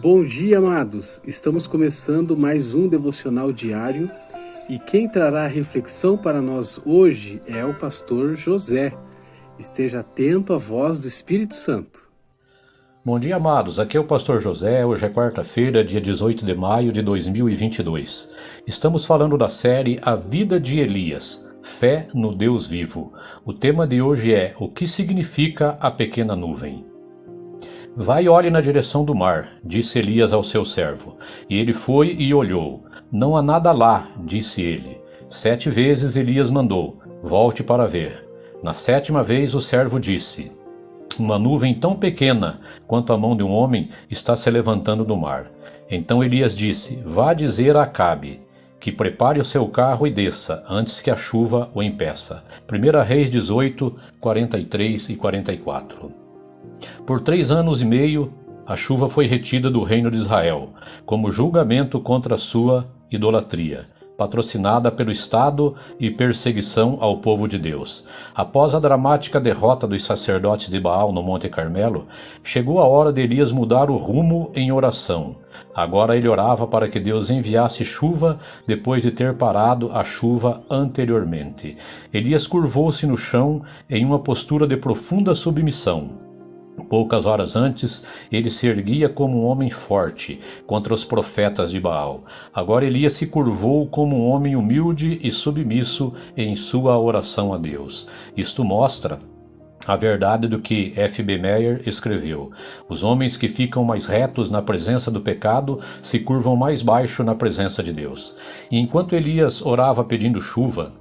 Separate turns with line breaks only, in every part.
Bom dia, amados! Estamos começando mais um devocional diário e quem trará a reflexão para nós hoje é o pastor José. Esteja atento à voz do Espírito Santo.
Bom dia, amados. Aqui é o pastor José. Hoje é quarta-feira, dia 18 de maio de 2022. Estamos falando da série A Vida de Elias, Fé no Deus Vivo. O tema de hoje é: o que significa a pequena nuvem? Vai e olhe na direção do mar, disse Elias ao seu servo. E ele foi e olhou. Não há nada lá, disse ele. 7 vezes Elias mandou: volte para ver. Na 7ª vez o servo disse: uma nuvem tão pequena quanto a mão de um homem está se levantando do mar. Então Elias disse: vá dizer a Acabe que prepare o seu carro e desça, antes que a chuva o impeça. 1 Reis 18, 43 e 44. Por 3 anos e meio, a chuva foi retida do reino de Israel, como julgamento contra a sua idolatria, patrocinada pelo Estado e perseguição ao povo de Deus. Após a dramática derrota dos sacerdotes de Baal no Monte Carmelo, chegou a hora de Elias mudar o rumo em oração. Agora ele orava para que Deus enviasse chuva depois de ter parado a chuva anteriormente. Elias curvou-se no chão em uma postura de profunda submissão. Poucas horas antes, ele se erguia como um homem forte contra os profetas de Baal. Agora Elias se curvou como um homem humilde e submisso em sua oração a Deus. Isto mostra a verdade do que F.B. Meyer escreveu. Os homens que ficam mais retos na presença do pecado se curvam mais baixo na presença de Deus. E enquanto Elias orava pedindo chuva,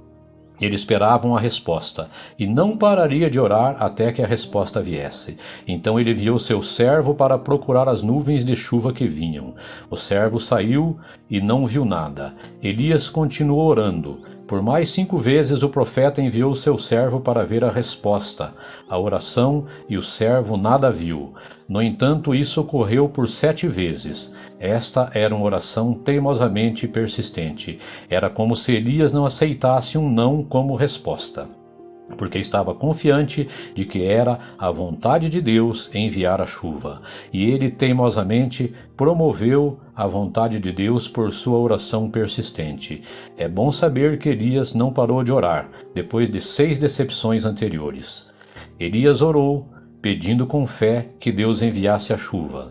ele esperava uma resposta, e não pararia de orar até que a resposta viesse. Então ele enviou seu servo para procurar as nuvens de chuva que vinham. O servo saiu e não viu nada. Elias continuou orando. Por mais 5 vezes o profeta enviou seu servo para ver a resposta, a oração, e o servo nada viu. No entanto, isso ocorreu por 7 vezes. Esta era uma oração teimosamente persistente. Era como se Elias não aceitasse um não como resposta, porque estava confiante de que era a vontade de Deus enviar a chuva. E ele teimosamente promoveu a vontade de Deus por sua oração persistente. É bom saber que Elias não parou de orar, depois de 6 decepções anteriores. Elias orou, pedindo com fé que Deus enviasse a chuva.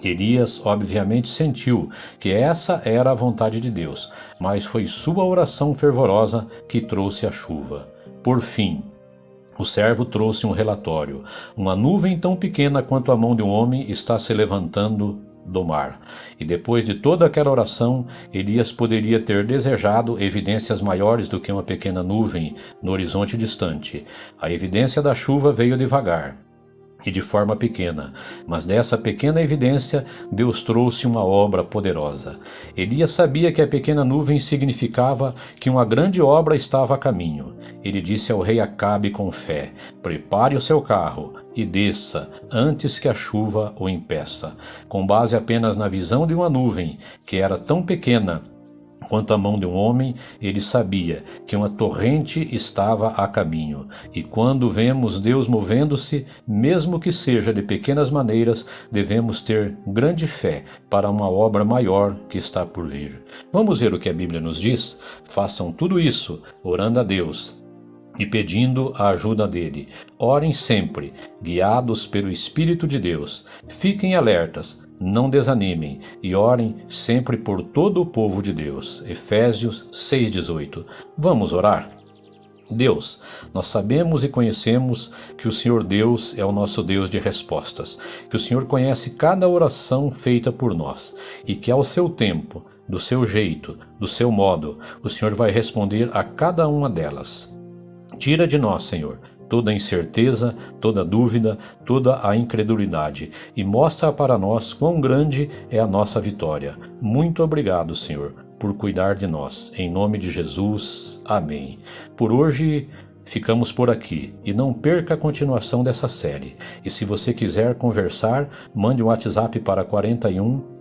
Elias obviamente sentiu que essa era a vontade de Deus, mas foi sua oração fervorosa que trouxe a chuva. Por fim, o servo trouxe um relatório. Uma nuvem tão pequena quanto a mão de um homem está se levantando do mar. E depois de toda aquela oração, Elias poderia ter desejado evidências maiores do que uma pequena nuvem no horizonte distante. A evidência da chuva veio devagar e de forma pequena, mas dessa pequena evidência Deus trouxe uma obra poderosa. Elias sabia que a pequena nuvem significava que uma grande obra estava a caminho. Ele disse ao rei Acabe com fé: prepare o seu carro e desça antes que a chuva o impeça. Com base apenas na visão de uma nuvem que era tão pequena quanto a mão de um homem, ele sabia que uma torrente estava a caminho. E quando vemos Deus movendo-se, mesmo que seja de pequenas maneiras, devemos ter grande fé para uma obra maior que está por vir. Vamos ver o que a Bíblia nos diz? Façam tudo isso orando a Deus e pedindo a ajuda dele. Orem sempre, guiados pelo Espírito de Deus. Fiquem alertas, não desanimem e orem sempre por todo o povo de Deus. Efésios 6,18. Vamos orar? Deus, nós sabemos e conhecemos que o Senhor Deus é o nosso Deus de respostas, que o Senhor conhece cada oração feita por nós e que ao seu tempo, do seu jeito, do seu modo, o Senhor vai responder a cada uma delas. Tira de nós, Senhor, toda a incerteza, toda a dúvida, toda a incredulidade e mostra para nós quão grande é a nossa vitória. Muito obrigado, Senhor, por cuidar de nós. Em nome de Jesus, amém. Por hoje ficamos por aqui e não perca a continuação dessa série. E se você quiser conversar, mande um WhatsApp para 41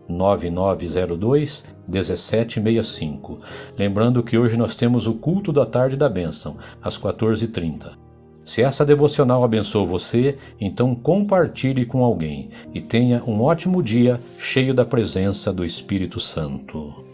99902-1765. Lembrando que hoje nós temos o culto da tarde da bênção, às 14h30. Se essa devocional abençoou você, então compartilhe com alguém e tenha um ótimo dia cheio da presença do Espírito Santo.